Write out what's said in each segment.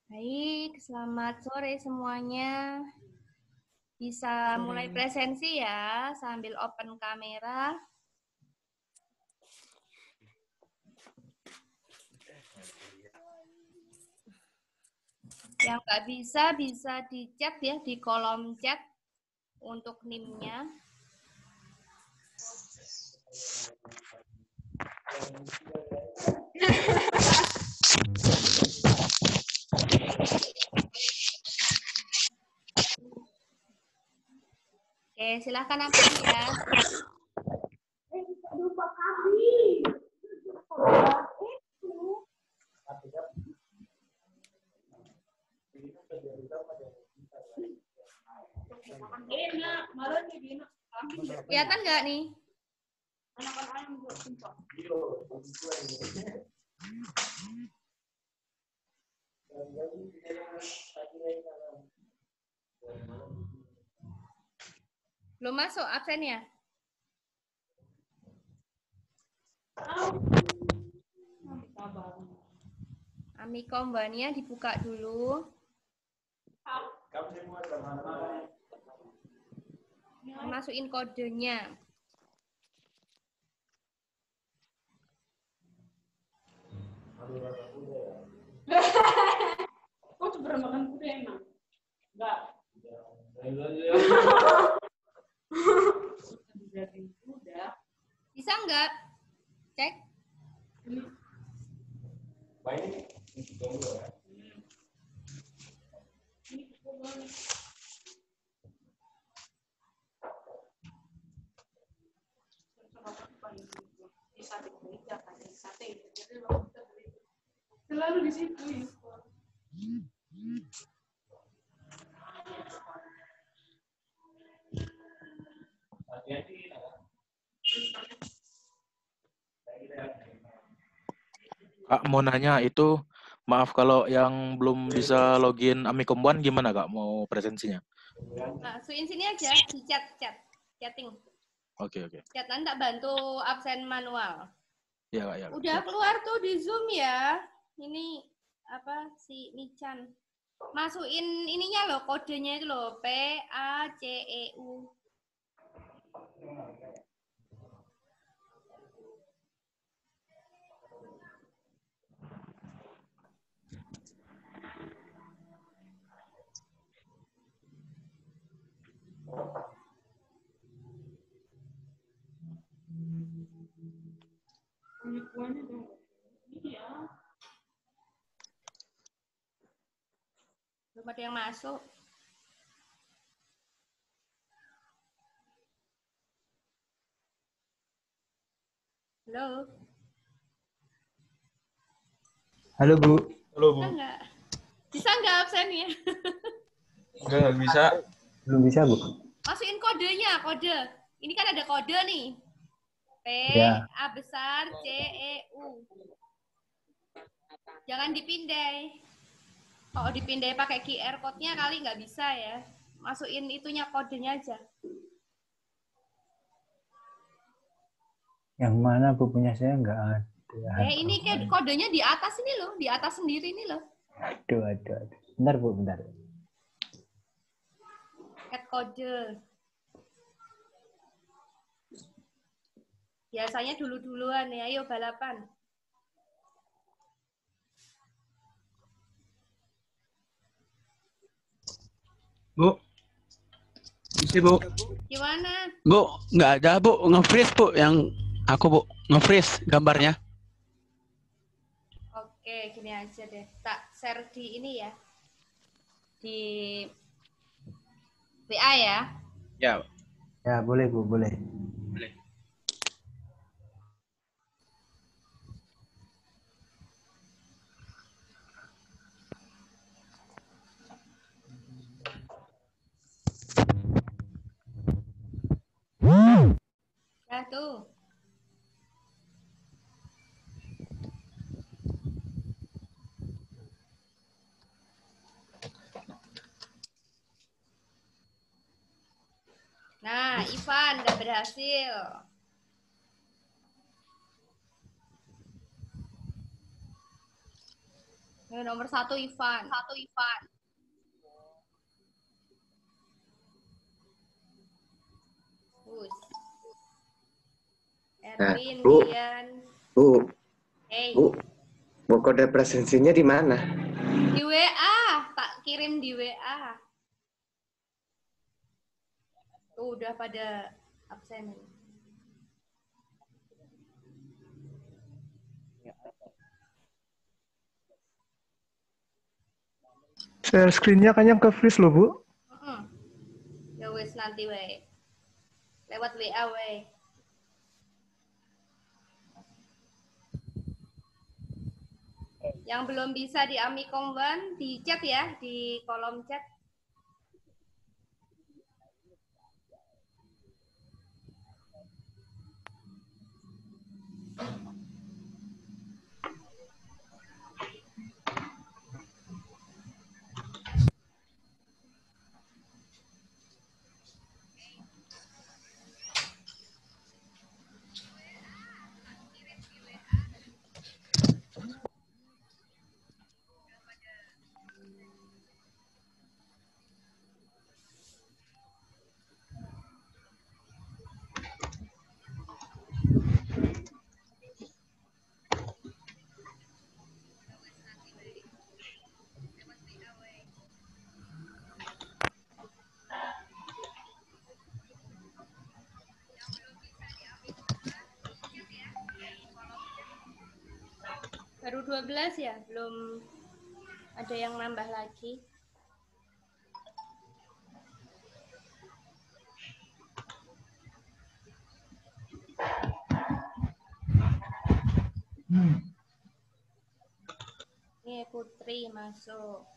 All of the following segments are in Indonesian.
Baik, selamat sore semuanya. Bisa mulai presensi ya, sambil open kamera. Yang nggak bisa di chat ya, di kolom chat untuk NIM-nya. Oke, silahkan ambil ya. Kelihatan nggak nih? Belum masuk absennya? Amikombania dibuka dulu. Masukin kodenya. Kok coba makan kuda emang? Enggak. Bisa nggak? Cek. Selalu di situ. Kak, mau nanya itu, maaf kalau yang belum bisa login Amikom One gimana Kak, mau presensinya? Masukin sini aja, di chatting. Oke. Chat nanti tak bantu absen manual. Ya Kak, ya. Udah keluar tuh di Zoom ya. Ini apa si Michan. Masukin ininya loh, kodenya itu loh, PACEU. Belum ada yang masuk. Halo. Halo Bu. Halo Bu. Bisa nggak absennya? Nggak bisa. Belum bisa Bu. Masukin kodenya, kode. Ini kan ada kode nih. P, Ya. A besar, C, E, U. Jangan dipindai. Kalau dipindai pakai QR code-nya kali nggak bisa ya. Masukin itunya, kodenya aja. Yang mana Bu, punya saya nggak ada. Ini kodenya di atas ini loh, di atas sendiri ini loh. Aduh. Bentar Bu, bentar. Add kode. Biasanya dulu-duluan ya, ayo balapan. Bu, isi Bu. Gimana? Bu, nggak ada Bu, nge-freeze Bu, yang aku Bu, nge-freeze gambarnya. Oke, gini aja deh. Tak share di ini ya. Di WA ya. Ya. Ya, boleh Bu, boleh. Boleh. Ya tuh. Nah, Ivan udah berhasil. Yang nomor 1 Ivan. Us. Nah, Erwin, Bu. Dian. Bu, Hey. Bu, mau kode presensinya di mana? Di WA, tak kirim di WA. Tuh udah pada absen. Share screen-nya kayaknya ke freeze loh, Bu. Ya wes nanti we. Lewat WA we. Yang belum bisa di Amikom One di chat ya, di kolom chat. Baru 12 ya, belum ada yang nambah lagi. Ini Putri masuk.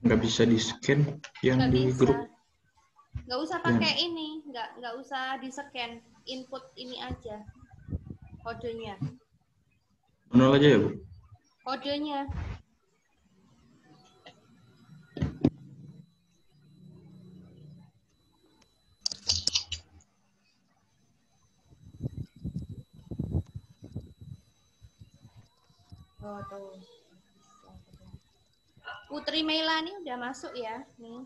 Nggak bisa di-scan yang Nggak di bisa. grup. Nggak usah pakai ini, nggak usah di-scan. Input ini aja. Kodenya. Manual aja ya, Bu? Kodenya. Oh, tuh. Putri Meilani udah masuk ya, nih.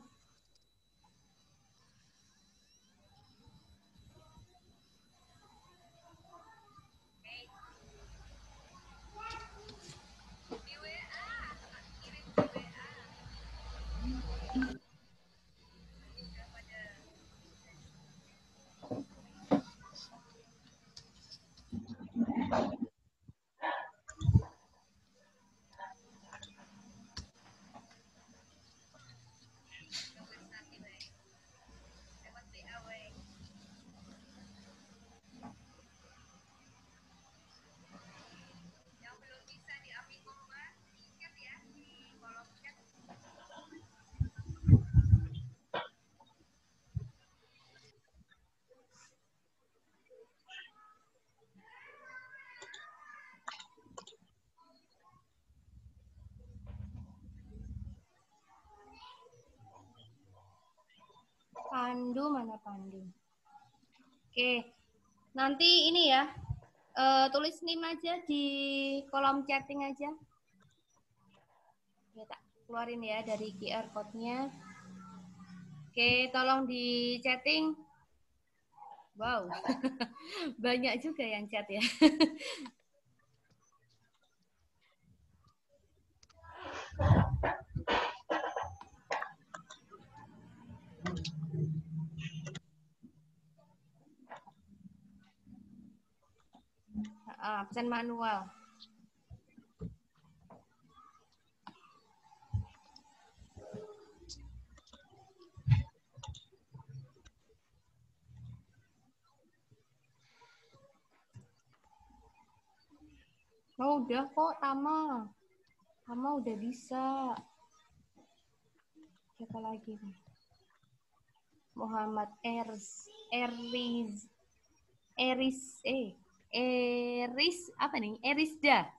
Pandu mana Pandu? Oke, nanti ini ya, tulis NIM aja di kolom chatting aja. Ya, tak keluarin ya dari QR code-nya. Oke, tolong di chatting. Wow, banyak juga yang chat ya. Absen manual. Oh, udah kok, Tama. Tama udah bisa. Siapa lagi nih? Muhammad Eris apa nih? Erisda.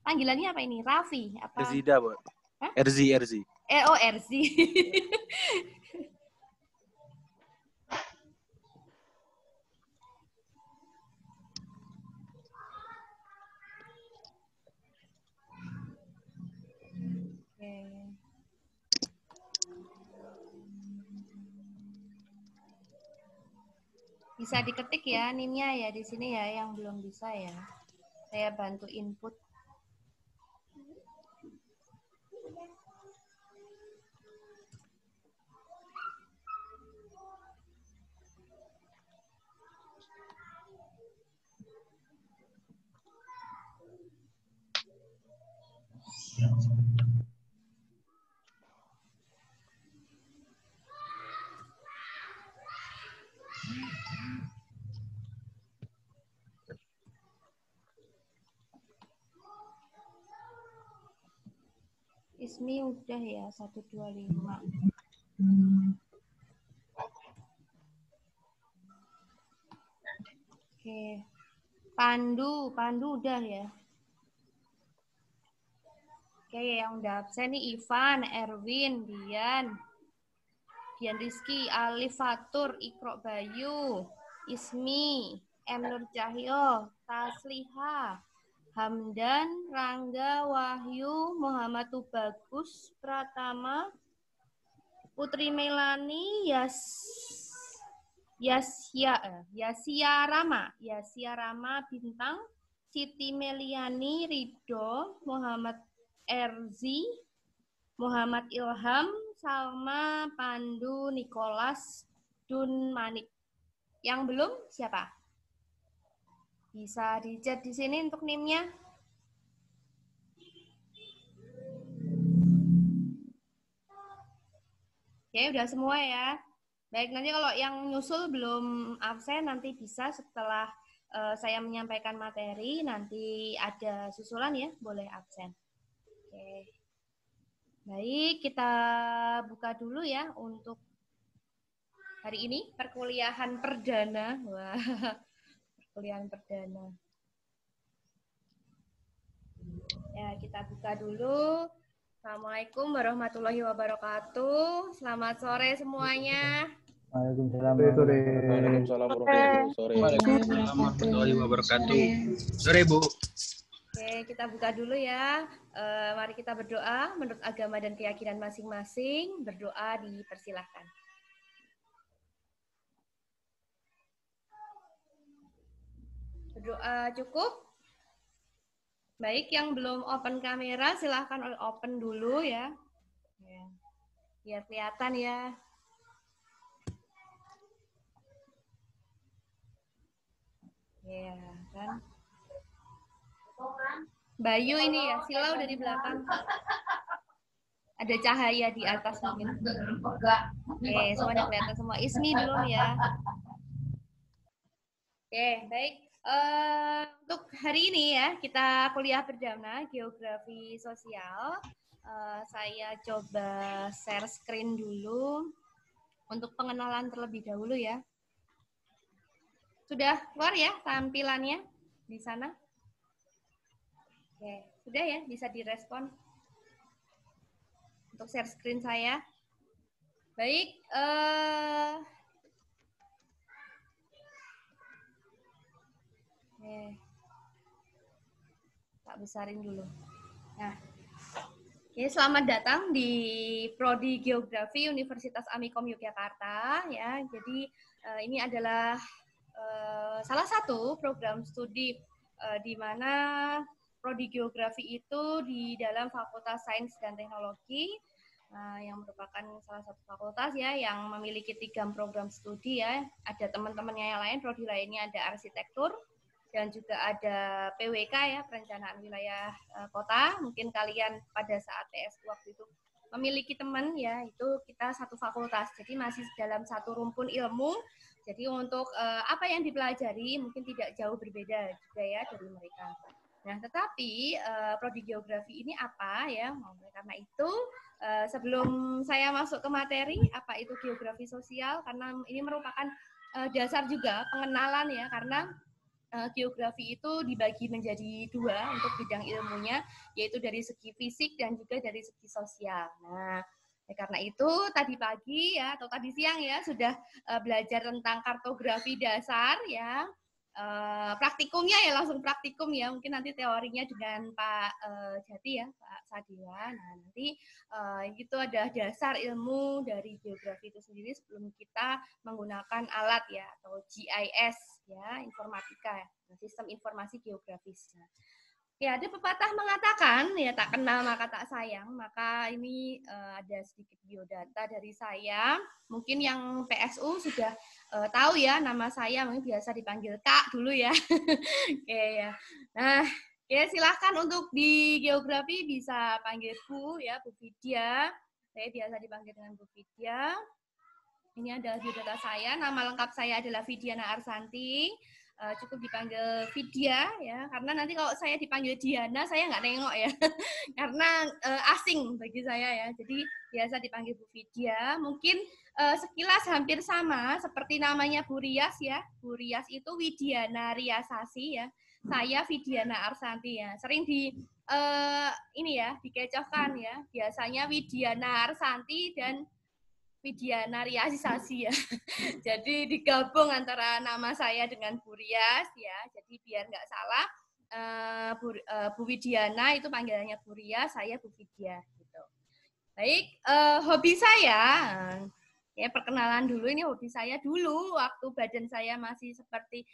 Panggilannya apa ini? Raffi apa? Erzida, Bu. Hah? Erzi. Erzi. Bisa diketik ya NIM-nya ya di sini ya yang belum bisa ya. Saya bantu input. Ismi udah ya 125. Oke. Pandu udah ya. Oke, yang udah absen nih Ivan, Erwin, Dian Rizky, Alif Fatur, Ikro Bayu, Ismi, M Nur Cahyo, Tasliha, Hamdan, Rangga, Wahyu, Muhammad Tubagus, Pratama, Putri Melani, Yasia Rama Bintang, Siti Meliani, Ridho, Muhammad Erzi, Muhammad Ilham, Salma, Pandu, Nicholas, Dun Manik. Yang belum siapa? Bisa di-chat di sini untuk NIM-nya. Oke, udah semua ya. Baik, nanti kalau yang nyusul belum absen nanti bisa setelah saya menyampaikan materi, nanti ada susulan ya, boleh absen. Oke. Baik, kita buka dulu ya untuk hari ini perkuliahan perdana. Wah, perkuliahan perdana. Ya, kita buka dulu. Assalamualaikum warahmatullahi wabarakatuh. Selamat sore semuanya. Waalaikumsalam. Waalaikumsalam warahmatullahi wabarakatuh. Sore, Bu. Oke, kita buka dulu ya. Mari kita berdoa menurut agama dan keyakinan masing-masing. Berdoa dipersilahkan. Berdoa cukup? Baik, yang belum open kamera silahkan open dulu ya. Biar kelihatan ya. Ya, kan? Bayu ini ya, silau dari belakang. Ada cahaya di atas mungkin. Oke, semuanya kelihatan semua. Ismi belum ya. Oke, baik. Untuk hari ini ya, kita kuliah perdana Geografi Sosial. Saya coba share screen dulu untuk pengenalan terlebih dahulu ya. Sudah keluar ya tampilannya di sana? Oke, sudah ya, bisa direspon untuk share screen saya. Baik, tak besarin dulu. Nah, selamat datang di Prodi Geografi Universitas Amikom Yogyakarta ya. Jadi ini adalah salah satu program studi di mana Prodi Geografi itu di dalam Fakultas Sains dan Teknologi yang merupakan salah satu fakultas ya yang memiliki 3 program studi ya. Ada teman-temannya yang lain, prodi lainnya ada arsitektur dan juga ada PWK ya, perencanaan wilayah kota. Mungkin kalian pada saat TS waktu itu memiliki teman ya, itu kita satu fakultas. Jadi masih dalam satu rumpun ilmu. Jadi untuk apa yang dipelajari mungkin tidak jauh berbeda juga ya dari mereka. Nah, tetapi prodi geografi ini apa ya? Oleh karena itu, sebelum saya masuk ke materi apa itu geografi sosial, karena ini merupakan dasar juga pengenalan ya, karena geografi itu dibagi menjadi dua untuk bidang ilmunya, yaitu dari segi fisik dan juga dari segi sosial. Nah, karena itu tadi pagi ya atau tadi siang ya sudah belajar tentang kartografi dasar ya. Praktikumnya ya langsung praktikum ya, mungkin nanti teorinya dengan Pak Jati ya, Pak Sadiwa. Nah, nanti itu ada dasar ilmu dari geografi itu sendiri sebelum kita menggunakan alat ya atau GIS ya, informatika ya, sistem informasi geografis. Nah, ya, ada pepatah mengatakan, ya tak kenal maka tak sayang, maka ini ada sedikit biodata dari saya. Mungkin yang PSU sudah tahu ya nama saya, mungkin biasa dipanggil Kak dulu ya. Oke ya. Nah, ya silahkan untuk di geografi bisa panggil Bu ya, Bu Vidya. Saya biasa dipanggil dengan Bu Vidya. Ini adalah biodata saya, nama lengkap saya adalah Vidiana Arsanti. Cukup dipanggil Vidya ya, karena nanti kalau saya dipanggil Diana saya nggak nengok ya, karena asing bagi saya ya. Jadi biasa dipanggil Bu Vidya. Mungkin sekilas hampir sama seperti namanya Bu Rias ya. Bu Rias itu Widiana Riasasi ya. Saya Vidiana Arsanti ya. Sering di ini ya dikecohkan ya. Biasanya Widiana Arsanti dan Vidiana Riasasi ya. Jadi digabung antara nama saya dengan Bu Rias ya. Jadi biar nggak salah, Bu Widiana itu panggilannya Bu Rias, saya Bu Vidya gitu. Baik, hobi saya ya, perkenalan dulu. Ini hobi saya dulu waktu badan saya masih seperti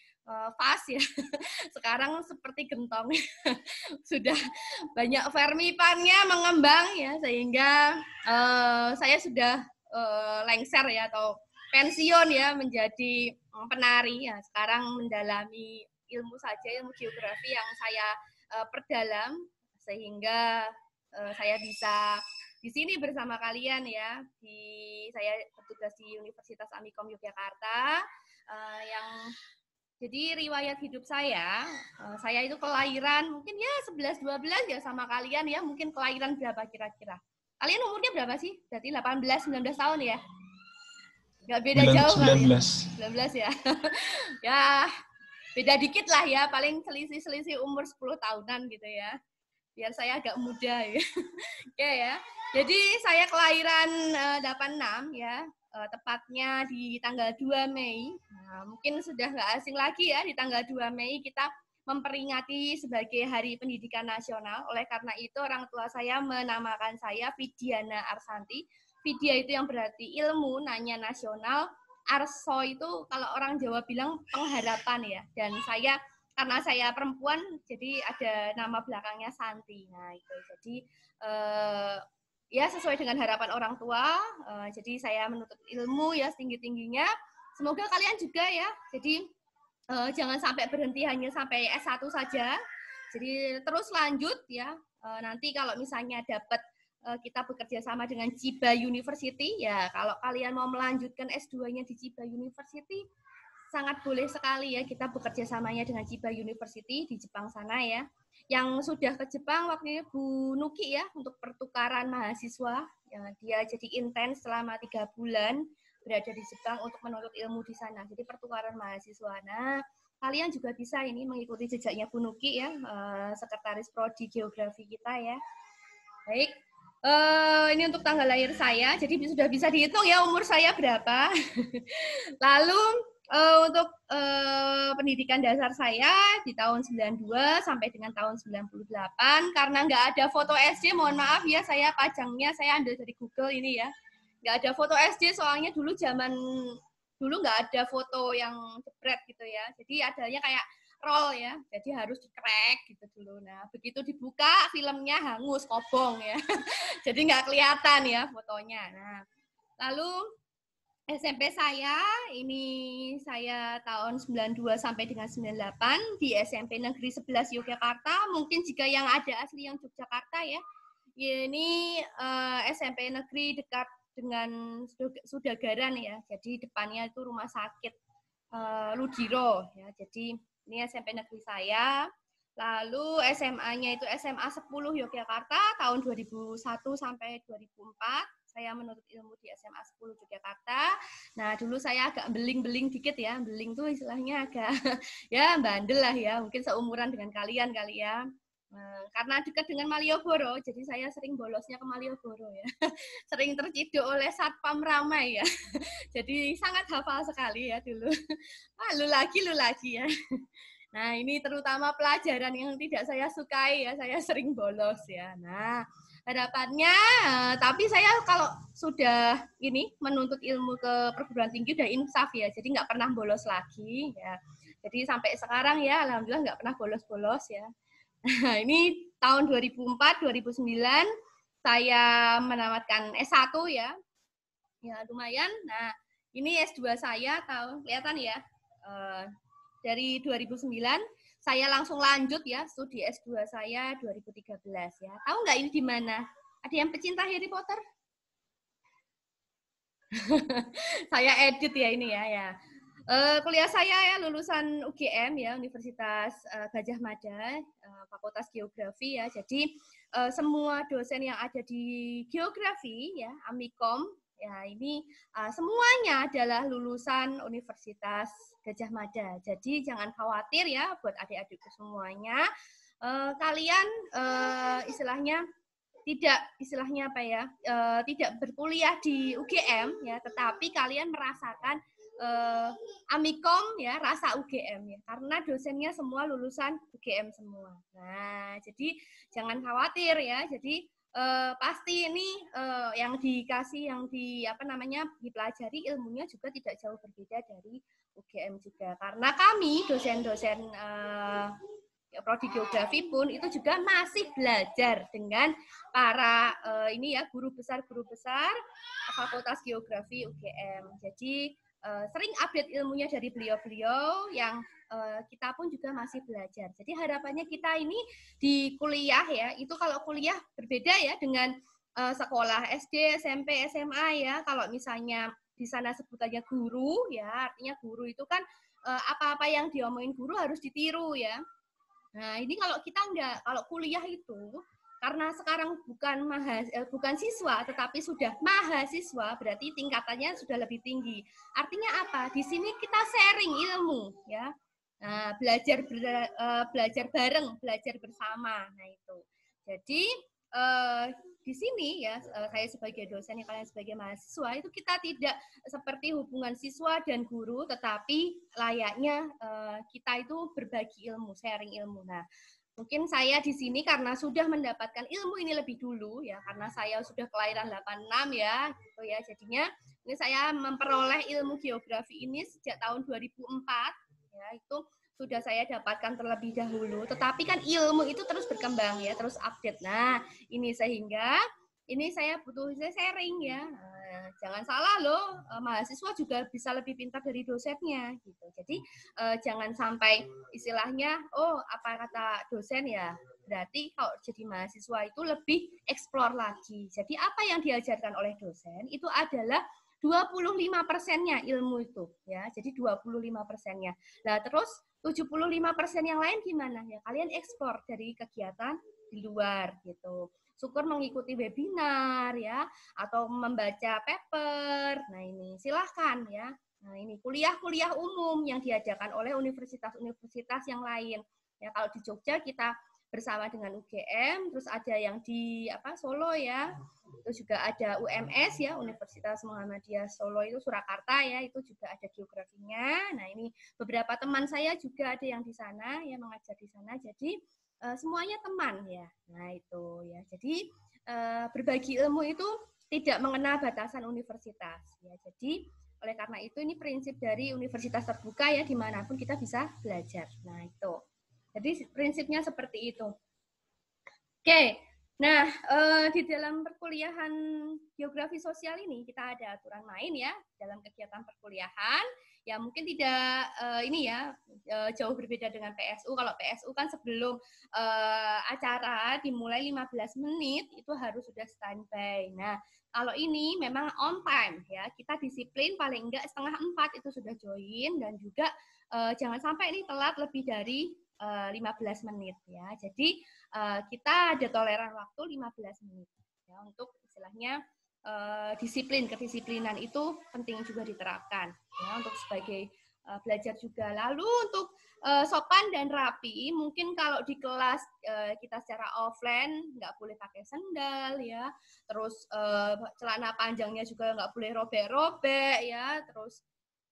vas ya. Sekarang seperti gentong. Sudah banyak vermipannya mengembang ya, sehingga saya sudah lengser ya atau pensiun ya menjadi penari ya. Sekarang mendalami ilmu saja, ilmu geografi yang saya perdalam sehingga saya bisa di sini bersama kalian ya. Saya bertugas di Universitas Amikom Yogyakarta yang jadi riwayat hidup saya itu kelahiran mungkin ya 11-12 ya sama kalian ya, mungkin kelahiran berapa kira-kira? Kalian umurnya berapa sih? Berarti 18-19 tahun ya? Nggak beda jauh kali. 19 ya. Ya, beda dikit lah ya. Paling selisih umur 10 tahunan gitu ya. Biar saya agak muda ya. Oke ya. Jadi saya kelahiran 86 ya. Tepatnya di tanggal 2 Mei. Nah, mungkin sudah nggak asing lagi ya, di tanggal 2 Mei kita memperingati sebagai Hari Pendidikan Nasional. Oleh karena itu orang tua saya menamakan saya Vidiana Arsanti. Vidya itu yang berarti ilmu, nanya nasional. Arso itu kalau orang Jawa bilang pengharapan ya. Dan saya karena saya perempuan jadi ada nama belakangnya Santi. Nah, itu jadi ya sesuai dengan harapan orang tua. Jadi saya menuntut ilmu ya setinggi-tingginya. Semoga kalian juga ya. Jadi jangan sampai berhenti hanya sampai S1 saja. Jadi terus lanjut ya. Nanti kalau misalnya dapat kita bekerja sama dengan Chiba University ya, kalau kalian mau melanjutkan S2-nya di Chiba University sangat boleh sekali ya, kita bekerja samanya dengan Chiba University di Jepang sana ya. Yang sudah ke Jepang waktu itu Bu Nuki ya untuk pertukaran mahasiswa. Ya, dia jadi intens selama 3 bulan berada di Jepang untuk menuntut ilmu di sana. Jadi pertukaran mahasiswa. Nah, kalian juga bisa ini mengikuti jejaknya Bu Nuki ya, sekretaris prodi geografi kita ya. Baik, ini untuk tanggal lahir saya. Jadi sudah bisa dihitung ya umur saya berapa. Lalu untuk pendidikan dasar saya di tahun 92 sampai dengan tahun 98, karena nggak ada foto SD, mohon maaf ya, saya pajangnya saya ambil dari Google ini ya. Nggak ada foto SD soalnya dulu dulu nggak ada foto yang jepret gitu ya. Jadi adanya kayak roll ya, jadi harus dikrek gitu dulu. Nah begitu dibuka filmnya hangus, kobong ya. Jadi nggak kelihatan ya fotonya. Nah lalu SMP saya, ini saya tahun 92 sampai dengan 98 di SMP Negeri 11 Yogyakarta. Mungkin jika yang ada asli yang Yogyakarta ya. Ini SMP Negeri dekat dengan Sudagaran ya. Jadi depannya itu rumah sakit Ludiro ya. Jadi ini SMP negeri saya. Lalu SMA-nya itu SMA 10 Yogyakarta tahun 2001 sampai 2004. Saya menuntut ilmu di SMA 10 Yogyakarta. Nah, dulu saya agak beling-beling dikit ya. Beling tuh istilahnya agak ya bandel lah ya. Mungkin seumuran dengan kalian kali ya. Karena dekat dengan Malioboro, jadi saya sering bolosnya ke Malioboro ya. Sering terciduk oleh Satpam ramai ya. Jadi sangat hafal sekali ya dulu. Lu lagi ya. Nah, ini terutama pelajaran yang tidak saya sukai ya, saya sering bolos ya. Nah, harapannya, tapi saya kalau sudah ini menuntut ilmu ke perguruan tinggi udah insaf ya, jadi nggak pernah bolos lagi ya. Jadi sampai sekarang ya, alhamdulillah nggak pernah bolos-bolos ya. Nah, ini tahun 2004-2009 saya menamatkan S1 ya. Ya, lumayan. Nah, ini S2 saya kelihatan ya. Dari 2009 saya langsung lanjut ya studi S2 saya 2013 ya. Tahu nggak ini di mana? Ada yang pecinta Harry Potter? Saya edit ya ini ya. Kuliah saya ya lulusan UGM ya, Universitas Gadjah Mada, Fakultas Geografi ya. Jadi semua dosen yang ada di geografi ya, Amikom ya ini semuanya adalah lulusan Universitas Gadjah Mada. Jadi jangan khawatir ya buat adik-adikku semuanya. Kalian istilahnya tidak berkuliah di UGM ya, tetapi kalian merasakan Amikom ya, rasa UGM ya, karena dosennya semua lulusan UGM semua. Nah, jadi jangan khawatir ya. Jadi pasti ini yang dikasih, yang dipelajari ilmunya juga tidak jauh berbeda dari UGM juga. Karena kami dosen-dosen prodi geografi pun itu juga masih belajar dengan para guru besar Fakultas Geografi UGM. Jadi sering update ilmunya dari beliau-beliau yang kita pun juga masih belajar. Jadi harapannya kita ini di kuliah ya, itu kalau kuliah berbeda ya dengan sekolah SD, SMP, SMA ya. Kalau misalnya di sana sebutannya guru ya, artinya guru itu kan apa-apa yang diomongin guru harus ditiru ya. Nah, ini kalau kita enggak, kalau kuliah itu karena sekarang bukan siswa tetapi sudah mahasiswa, berarti tingkatannya sudah lebih tinggi. Artinya apa? Di sini kita sharing ilmu ya. Nah, belajar bareng, belajar bersama. Nah, itu. Jadi di sini ya, saya sebagai dosen, kalian sebagai mahasiswa, itu kita tidak seperti hubungan siswa dan guru, tetapi layaknya kita itu berbagi ilmu, sharing ilmu. Nah, mungkin saya di sini karena sudah mendapatkan ilmu ini lebih dulu ya, karena saya sudah kelahiran 86 ya, gitu ya. Jadinya ini saya memperoleh ilmu geografi ini sejak tahun 2004 ya, itu sudah saya dapatkan terlebih dahulu. Tetapi kan ilmu itu terus berkembang ya, terus update. Nah, ini sehingga ini saya butuh sharing ya. Jangan salah loh, mahasiswa juga bisa lebih pintar dari dosennya gitu. Jadi jangan sampai istilahnya apa kata dosen ya, berarti kalau jadi mahasiswa itu lebih eksplor lagi. Jadi apa yang diajarkan oleh dosen itu adalah 25%-nya ilmu itu ya. Jadi 25%-nya. Nah, terus 75% yang lain gimana ya? Kalian eksplor dari kegiatan di luar gitu. Syukur mengikuti webinar ya, atau membaca paper. Nah, ini silahkan ya. Nah, ini kuliah-kuliah umum yang diadakan oleh universitas-universitas yang lain. Ya, kalau di Jogja kita bersama dengan UGM, terus ada yang di Solo ya. Terus juga ada UMS ya, Universitas Muhammadiyah Solo itu Surakarta ya, itu juga ada geografinya. Nah, ini beberapa teman saya juga ada yang di sana ya, mengajar di sana. Jadi semuanya teman ya. Nah, itu ya. Jadi berbagi ilmu itu tidak mengenal batasan universitas ya. Jadi oleh karena itu ini prinsip dari universitas terbuka ya, dimanapun kita bisa belajar. Nah, itu. Jadi prinsipnya seperti itu. Oke. Nah, di dalam perkuliahan geografi sosial ini kita ada aturan main ya dalam kegiatan perkuliahan. Ya mungkin tidak jauh berbeda dengan PSU. Kalau PSU kan sebelum acara dimulai 15 menit itu harus sudah standby. Nah, kalau ini memang on time ya. Kita disiplin paling enggak 3:30 itu sudah join, dan juga jangan sampai ini telat lebih dari 15 menit ya. Jadi kita ada toleran waktu 15 menit ya untuk istilahnya disiplin, kedisiplinan itu penting juga diterapkan ya untuk sebagai belajar juga. Lalu untuk sopan dan rapi, mungkin kalau di kelas kita secara offline nggak boleh pakai sendal ya, terus celana panjangnya juga nggak boleh robek-robek ya, terus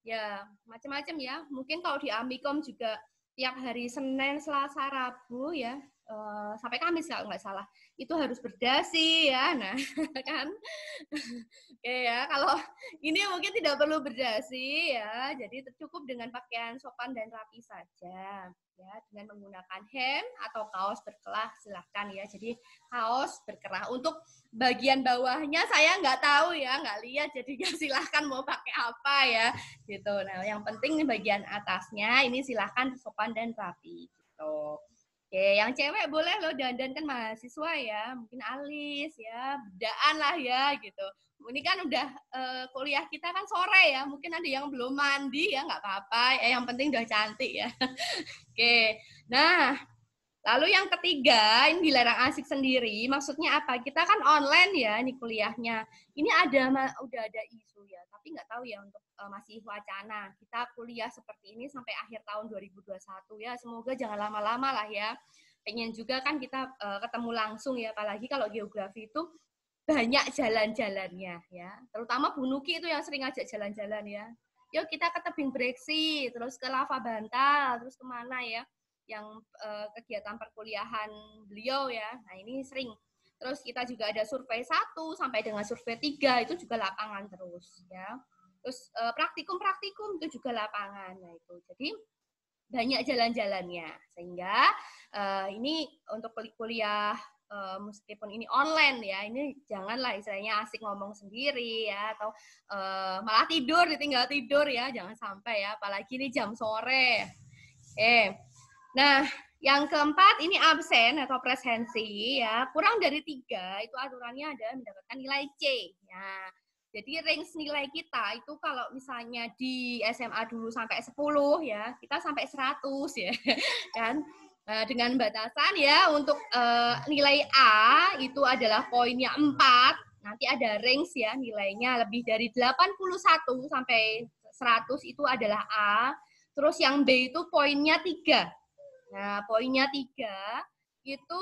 ya macam-macam ya. Mungkin kalau di Amikom juga tiap hari Senin, Selasa, Rabu ya, sampai Kamis kalau nggak salah, itu harus berdasi ya. Nah kan, oke ya, kalau ini mungkin tidak perlu berdasi ya, jadi cukup dengan pakaian sopan dan rapi saja ya, dengan menggunakan hem atau kaos berkerah silahkan ya. Jadi kaos berkerah, untuk bagian bawahnya saya nggak tahu ya, nggak lihat, jadi silahkan mau pakai apa ya gitu. Nah yang penting bagian atasnya ini silahkan sopan dan rapi gitu. Oke, yang cewek boleh loh dandan, kan mahasiswa ya, mungkin alis ya, bedaan lah ya gitu. Ini kan udah kuliah kita kan sore ya, mungkin ada yang belum mandi ya, nggak apa-apa, yang penting udah cantik ya. Oke, nah lalu yang ketiga, ini dilarang asik sendiri, maksudnya apa? Kita kan online ya, ini kuliahnya. Ini udah ada isu ya, tapi nggak tahu ya untuk masih wacana. Kita kuliah seperti ini sampai akhir tahun 2021 ya, semoga jangan lama-lama lah ya. Pengen juga kan kita ketemu langsung ya, apalagi kalau geografi itu banyak jalan-jalannya ya. Terutama Bu Nuki itu yang sering ngajak jalan-jalan ya. Yuk kita ke tebing breksi, terus ke Lava Bantal, terus kemana ya, yang kegiatan perkuliahan beliau ya. Nah ini sering. Terus kita juga ada survei 1 sampai dengan survei 3, itu juga lapangan terus ya. Terus praktikum itu juga lapangan. Nah itu. Jadi banyak jalan-jalannya. Sehingga ini untuk kuliah meskipun ini online ya, ini janganlah istilahnya asik ngomong sendiri ya, atau malah ditinggal tidur ya, jangan sampai ya, apalagi ini jam sore. Nah, yang keempat ini absen atau presensi ya, kurang dari 3 itu aturannya adalah mendapatkan nilai C. Ya, jadi range nilai kita itu kalau misalnya di SMA dulu sampai 10 ya, kita sampai 100 ya kan. Dengan batasan ya untuk nilai A itu adalah poinnya 4, nanti ada range ya nilainya lebih dari 81 sampai 100 itu adalah A. Terus yang B itu poinnya 3. Nah, poinnya 3 itu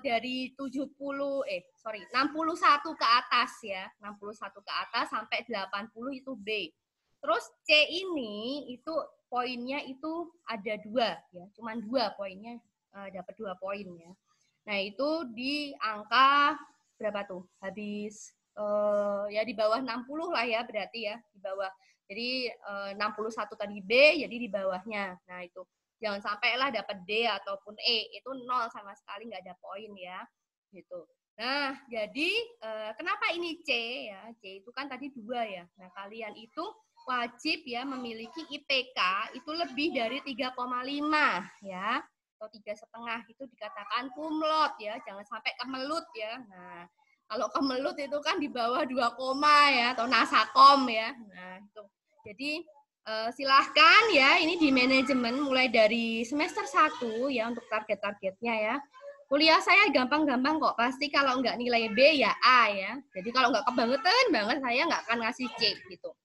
dari 61 ke atas ya. 61 ke atas sampai 80 itu B. Terus C ini itu poinnya itu ada 2 ya. Cuman 2 poinnya, dapat 2 poin ya. Nah, itu di angka berapa tuh? Habis ya di bawah 60 lah ya berarti ya, di bawah. Jadi 61 tadi B, jadi di bawahnya. Nah, itu jangan sampailah dapat D ataupun E, itu 0 sama sekali, nggak ada poin ya, gitu. Nah, jadi kenapa ini C ya? C itu kan tadi 2 ya. Nah, kalian itu wajib ya memiliki IPK itu lebih dari 3,5 ya, atau 3,5 itu dikatakan cum laude ya, jangan sampai kemelut ya. Nah, kalau kemelut itu kan di bawah 2, ya, atau nasakom ya. Nah, itu. Jadi silahkan ya, ini di manajemen mulai dari semester 1 ya untuk target-targetnya ya. Kuliah saya gampang-gampang kok, pasti kalau nggak nilai B ya A ya. Jadi kalau nggak kebangetan banget saya nggak akan ngasih C gitu.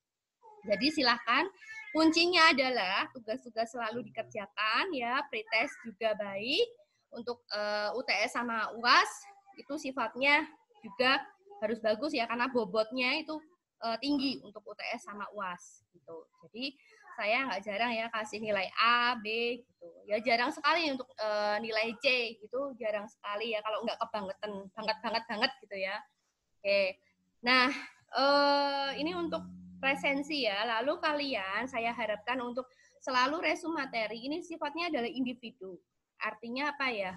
Jadi silahkan, kuncinya adalah tugas-tugas selalu dikerjakan ya, pretest juga baik. Untuk UTS sama UAS itu sifatnya juga harus bagus ya, karena bobotnya itu tinggi untuk UTS sama UAS gitu. Jadi saya nggak jarang ya kasih nilai A, B gitu. Ya jarang sekali untuk nilai C gitu, jarang sekali ya kalau nggak kebangetan, banget gitu ya. Oke. Nah, ini untuk presensi ya. Lalu kalian saya harapkan untuk selalu resume materi ini sifatnya adalah individu. Artinya apa ya?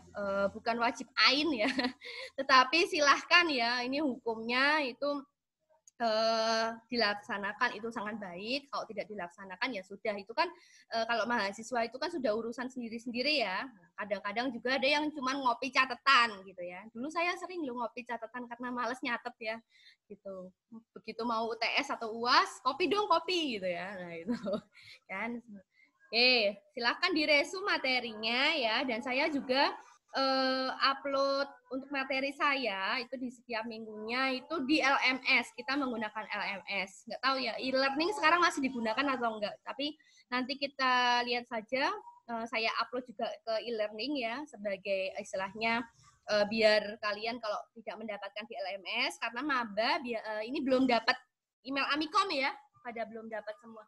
Bukan wajib ain ya. Tetapi silahkan ya, ini hukumnya itu dilaksanakan itu sangat baik. Kalau tidak dilaksanakan ya sudah, itu kan kalau mahasiswa itu kan sudah urusan sendiri-sendiri ya. Kadang-kadang juga ada yang cuma ngopi catatan gitu ya. Dulu saya sering loh ngopi catatan karena males nyatet ya gitu. Begitu mau UTS atau UAS, kopi dong kopi gitu ya. Nah itu kan Oke, silakan diresume materinya ya, dan saya juga upload untuk materi saya itu di setiap minggunya itu di LMS. Kita menggunakan LMS. Nggak tahu ya, e-learning sekarang masih digunakan atau enggak. Tapi nanti kita lihat saja. Saya upload juga ke e-learning ya, sebagai istilahnya biar kalian kalau tidak mendapatkan di LMS karena maba ini belum dapat email Amikom ya, pada belum dapat semua.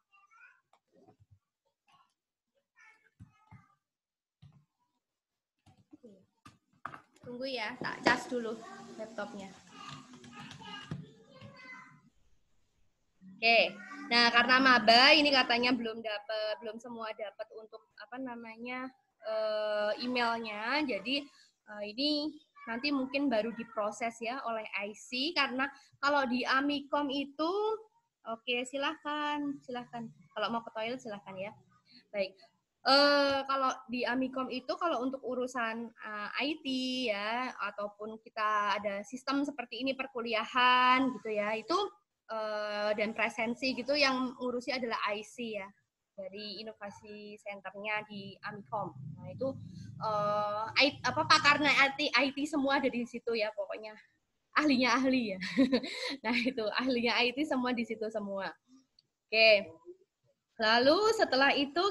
Tunggu ya, tak cas dulu laptopnya. Oke, nah karena maba ini katanya belum semua dapat untuk apa namanya emailnya, jadi ini nanti mungkin baru diproses ya oleh IC karena kalau di Amikom itu, oke silahkan, kalau mau ke toilet silahkan ya. Baik. Kalau di Amikom itu kalau untuk urusan IT ya ataupun kita ada sistem seperti ini perkuliahan gitu ya itu dan presensi gitu yang ngurusi adalah IC ya dari inovasi centernya di Amikom. Nah itu pakarnya IT semua ada di situ ya pokoknya ahlinya ahli ya. Nah itu ahlinya IT semua di situ semua. Oke. Lalu setelah itu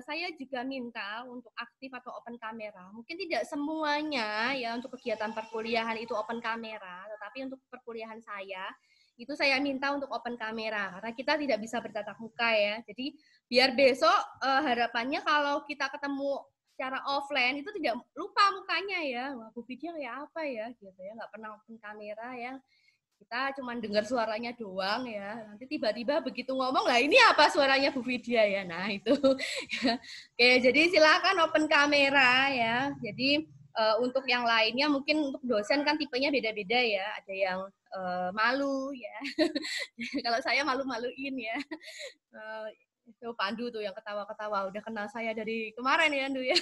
saya juga minta untuk aktif atau open kamera. Mungkin tidak semuanya ya untuk kegiatan perkuliahan itu open kamera, tetapi untuk perkuliahan saya itu saya minta untuk open kamera karena kita tidak bisa bertatap muka ya. Jadi biar besok harapannya kalau kita ketemu secara offline itu tidak lupa mukanya ya. Wah, Bu Vidya kayak apa ya gitu ya, nggak pernah open kamera ya. Kita cuma dengar suaranya doang ya. Nanti tiba-tiba begitu ngomong, lah ini apa suaranya Bu Vidya ya. Nah itu. Oke, jadi silakan open kamera ya. Jadi untuk yang lainnya mungkin untuk dosen kan tipenya beda-beda ya. Ada yang malu ya. Kalau saya malu-maluin ya. Itu Pandu tuh yang ketawa-ketawa. Udah kenal saya dari kemarin ya, Andu ya.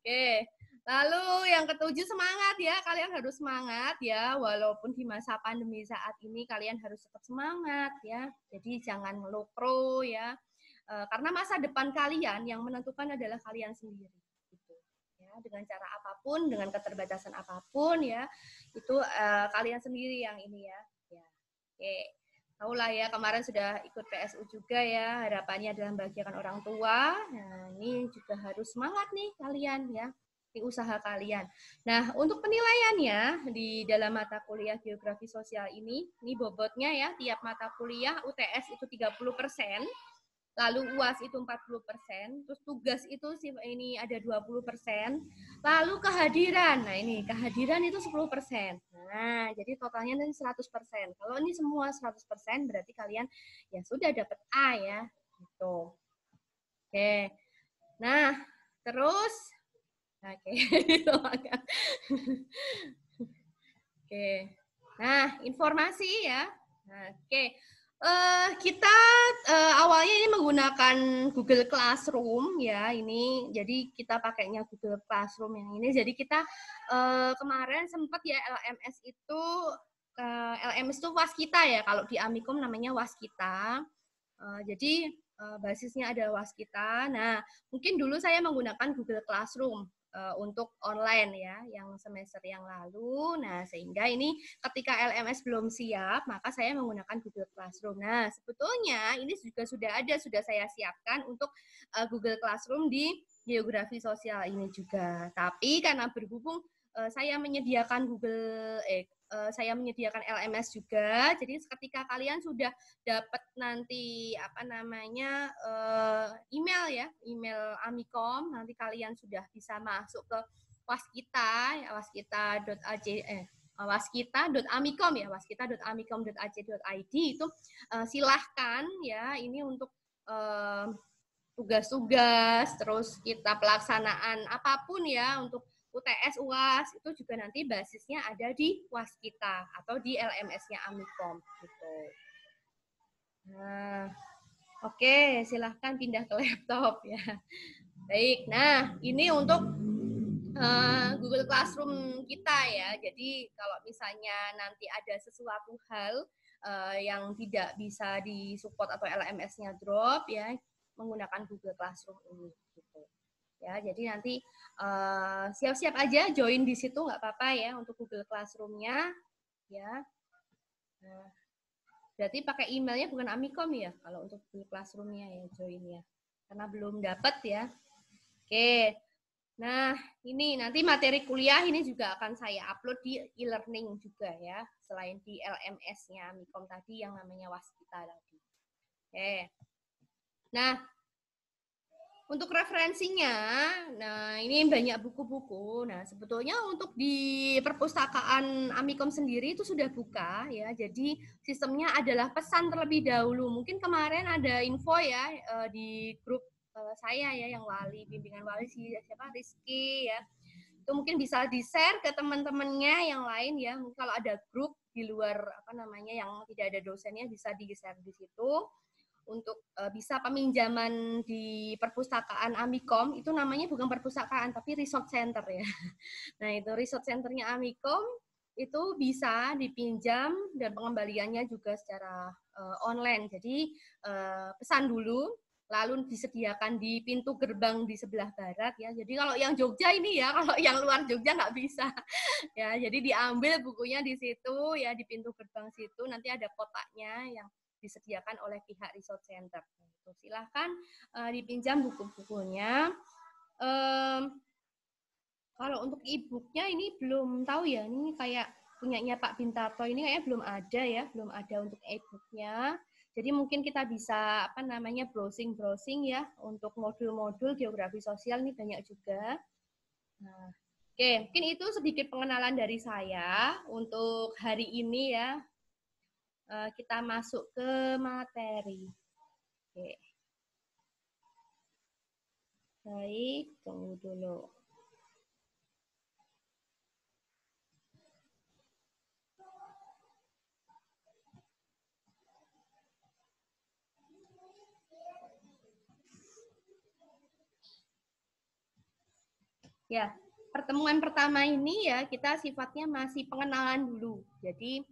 Oke. Lalu yang ketujuh semangat ya, kalian harus semangat ya, walaupun di masa pandemi saat ini kalian harus tetap semangat ya. Jadi jangan ngelupro ya, karena masa depan kalian yang menentukan adalah kalian sendiri. Gitu. Ya, dengan cara apapun, dengan keterbatasan apapun ya, itu kalian sendiri yang ini ya. Ya. Oke. Tahulah ya, kemarin sudah ikut PSU juga ya, harapannya adalah membahagiakan orang tua. Nah, ini juga harus semangat nih kalian ya. Usaha kalian. Nah, untuk penilaiannya di dalam mata kuliah geografi sosial ini bobotnya ya, tiap mata kuliah UTS itu 30%, lalu UAS itu 40%, terus tugas itu ini ada 20%, lalu kehadiran. Nah, ini kehadiran itu 10%. Nah, jadi totalnya nanti 100%. Kalau ini semua 100%, berarti kalian ya sudah dapat A ya, gitu. Oke. Nah, terus Oke. Oke. Nah, informasi ya. Nah, oke. Kita awalnya ini menggunakan Google Classroom ya. Ini jadi kita pakainya Google Classroom yang ini. Jadi kita kemarin sempat ya LMS itu Waskita ya. Kalau di Amikom namanya Waskita. Jadi basisnya ada Waskita. Nah, mungkin dulu saya menggunakan Google Classroom untuk online ya, yang semester yang lalu. Nah, sehingga ini ketika LMS belum siap, maka saya menggunakan Google Classroom. Nah, sebetulnya ini juga sudah saya siapkan untuk Google Classroom di geografi sosial ini juga. Tapi karena berhubung saya menyediakan saya menyediakan LMS juga. Jadi ketika kalian sudah dapat nanti email ya, email Amikom, nanti kalian sudah bisa masuk ke Waskita, waskita.amikom ya, waskita.amikom.ac.id itu silahkan ya, ini untuk tugas-tugas, terus kita pelaksanaan apapun ya untuk UTS, UAS itu juga nanti basisnya ada di Waskita atau di LMS-nya Amikom gitu. Nah, oke, silahkan pindah ke laptop ya. Baik, nah ini untuk Google Classroom kita ya. Jadi kalau misalnya nanti ada sesuatu hal yang tidak bisa disupport atau LMS-nya drop ya, menggunakan Google Classroom ini gitu. Ya, jadi nanti siap-siap aja join di situ nggak apa-apa ya untuk Google Classroom-nya ya. Nah, berarti pakai emailnya bukan Amikom ya kalau untuk Google Classroom-nya ya join ya. Karena belum dapat ya. Oke. Nah, ini nanti materi kuliah ini juga akan saya upload di e-learning juga ya, selain di LMS-nya Amikom tadi yang namanya Waskita tadi. Oke. Nah, untuk referensinya, nah ini banyak buku-buku. Nah, sebetulnya untuk di perpustakaan Amikom sendiri itu sudah buka ya. Jadi sistemnya adalah pesan terlebih dahulu. Mungkin kemarin ada info ya di grup saya ya yang wali, bimbingan wali siapa Rizky ya. Itu mungkin bisa di-share ke teman-temannya yang lain ya. Mungkin kalau ada grup di luar apa namanya yang tidak ada dosennya bisa di-share di situ. Untuk bisa peminjaman di perpustakaan Amikom, itu namanya bukan perpustakaan, tapi resource center ya. Nah, itu resource centernya Amikom, itu bisa dipinjam dan pengembaliannya juga secara online. Jadi, pesan dulu, lalu disediakan di pintu gerbang di sebelah barat ya. Jadi kalau yang Jogja ini ya, kalau yang luar Jogja nggak bisa. Ya, jadi diambil bukunya di situ ya, di pintu gerbang situ, nanti ada kotaknya yang disediakan oleh pihak resource center. Silahkan dipinjam buku-bukunya. Kalau untuk e-booknya ini belum tahu ya, ini kayak punyanya Pak Bintarto ini kayaknya belum ada ya, belum ada untuk e-booknya. Jadi mungkin kita bisa apa namanya browsing ya untuk modul-modul geografi sosial ini banyak juga. Nah, oke, mungkin itu sedikit pengenalan dari saya untuk hari ini ya. Kita masuk ke materi. Oke. Baik, tunggu dulu. Ya, pertemuan pertama ini ya kita sifatnya masih pengenalan dulu. Jadi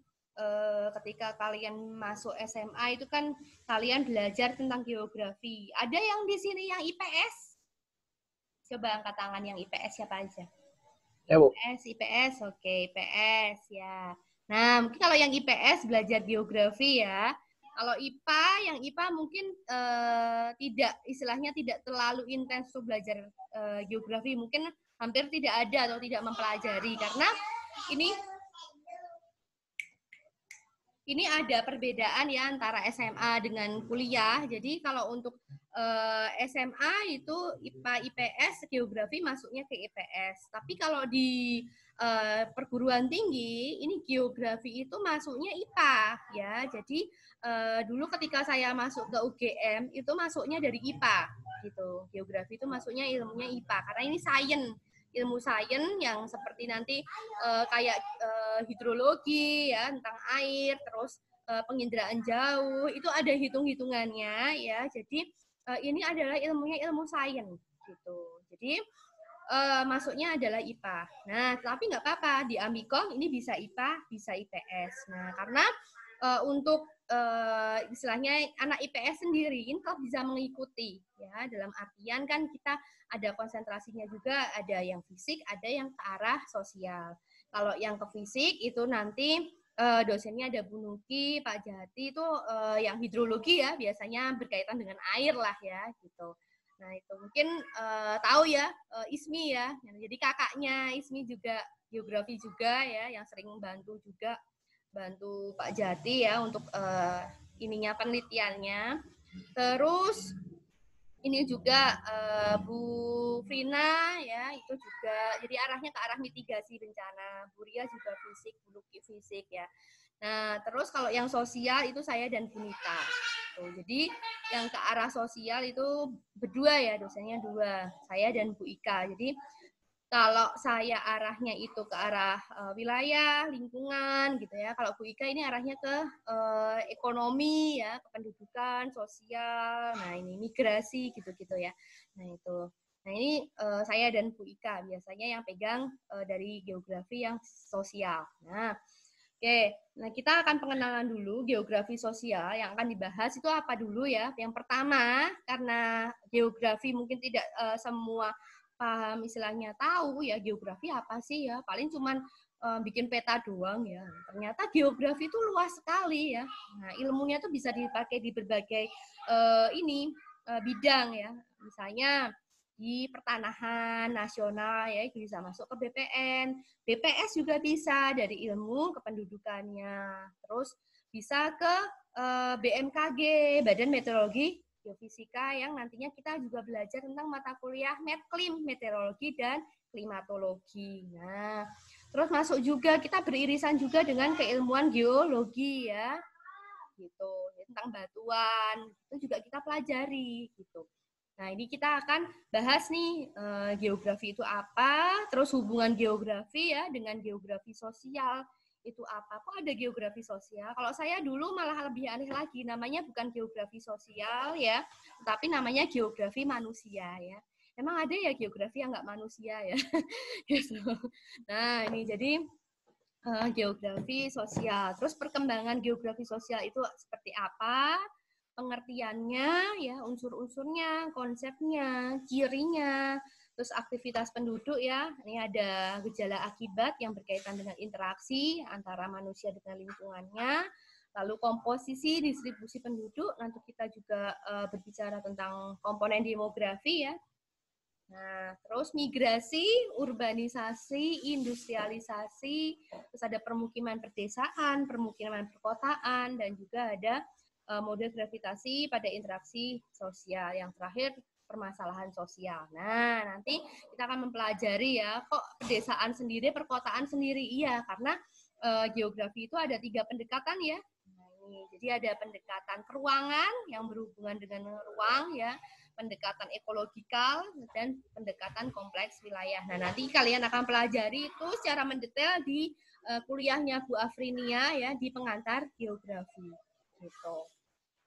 ketika kalian masuk SMA itu kan kalian belajar tentang geografi. Ada yang di sini yang IPS? Coba angkat tangan yang IPS siapa aja? Ya, Bu. IPS, oke, IPS ya. Nah, mungkin kalau yang IPS belajar geografi ya. Kalau IPA, yang IPA mungkin tidak, istilahnya tidak terlalu intens untuk belajar geografi. Mungkin hampir tidak ada atau tidak mempelajari karena ini ada perbedaan ya antara SMA dengan kuliah. Jadi kalau untuk SMA itu IPA IPS geografi masuknya ke IPS. Tapi kalau di perguruan tinggi ini geografi itu masuknya IPA ya. Jadi dulu ketika saya masuk ke UGM itu masuknya dari IPA gitu. Geografi itu masuknya ilmunya IPA karena ini ilmu sains yang seperti nanti kayak hidrologi ya tentang air, terus penginderaan jauh itu ada hitung-hitungannya ya. Jadi ini adalah ilmunya ilmu sains gitu. Jadi masuknya adalah IPA. Nah, tapi nggak apa-apa di Amikom ini bisa IPA, bisa IPS. Nah, karena untuk istilahnya anak IPS sendiri ini kok bisa mengikuti ya dalam artian kan kita ada konsentrasinya juga, ada yang fisik, ada yang ke arah sosial. Kalau yang ke fisik itu nanti dosennya ada Bu Nuki, Pak Jati itu yang hidrologi ya biasanya berkaitan dengan air lah ya gitu. Nah itu mungkin tahu ya Ismi ya, jadi kakaknya Ismi juga geografi juga ya yang sering bantu Pak Jati ya untuk ininya penelitiannya. Terus ini juga Bu Frina ya itu juga jadi arahnya ke arah mitigasi bencana. Bu Ria juga fisik, Bu Luki fisik ya. Nah terus kalau yang sosial itu saya dan Bu Nita. Tuh, jadi yang ke arah sosial itu berdua ya dosennya dua, saya dan Bu Ika. Jadi kalau saya arahnya itu ke arah wilayah, lingkungan gitu ya. Kalau Bu Ika ini arahnya ke ekonomi ya, kependudukan, sosial. Nah, ini migrasi gitu-gitu ya. Nah, itu. Nah, ini saya dan Bu Ika biasanya yang pegang dari geografi yang sosial. Nah, oke, Oke, nah kita akan pengenalan dulu geografi sosial yang akan dibahas itu apa dulu ya. Yang pertama, karena geografi mungkin tidak semua paham istilahnya tahu ya geografi apa sih ya. Paling cuman bikin peta doang ya. Ternyata geografi itu luas sekali ya. Nah, ilmunya tuh bisa dipakai di berbagai bidang ya. Misalnya di pertanahan nasional ya itu bisa masuk ke BPN, BPS juga bisa dari ilmu kependudukannya, terus bisa ke BMKG, Badan Meteorologi Geofisika yang nantinya kita juga belajar tentang mata kuliah Metklim, meteorologi dan klimatologi. Nah, terus masuk juga kita beririsan juga dengan keilmuan geologi ya, gitu tentang batuan itu juga kita pelajari gitu. Nah, ini kita akan bahas nih geografi itu apa, terus hubungan geografi ya dengan geografi sosial itu apa. Kok ada geografi sosial? Kalau saya dulu malah lebih aneh lagi, namanya bukan geografi sosial ya, tapi namanya geografi manusia ya. Emang ada ya geografi yang nggak manusia ya? Nah, ini jadi geografi sosial. Terus perkembangan geografi sosial itu seperti apa? Pengertiannya, ya unsur-unsurnya, konsepnya, cirinya, terus aktivitas penduduk ya. Ini ada gejala akibat yang berkaitan dengan interaksi antara manusia dengan lingkungannya. Lalu komposisi distribusi penduduk. Nanti kita juga berbicara tentang komponen demografi ya. Nah, terus migrasi, urbanisasi, industrialisasi, terus ada permukiman perdesaan, permukiman perkotaan, dan juga ada model gravitasi pada interaksi sosial. Yang terakhir, permasalahan sosial. Nah, nanti kita akan mempelajari ya, kok pedesaan sendiri, perkotaan sendiri. Iya, karena geografi itu ada 3 pendekatan ya. Nah, ini. Jadi ada pendekatan keruangan yang berhubungan dengan ruang ya, pendekatan ekologikal, dan pendekatan kompleks wilayah. Nah, nanti kalian akan pelajari itu secara mendetail di kuliahnya Bu Afrinia ya, di pengantar geografi. Gitu.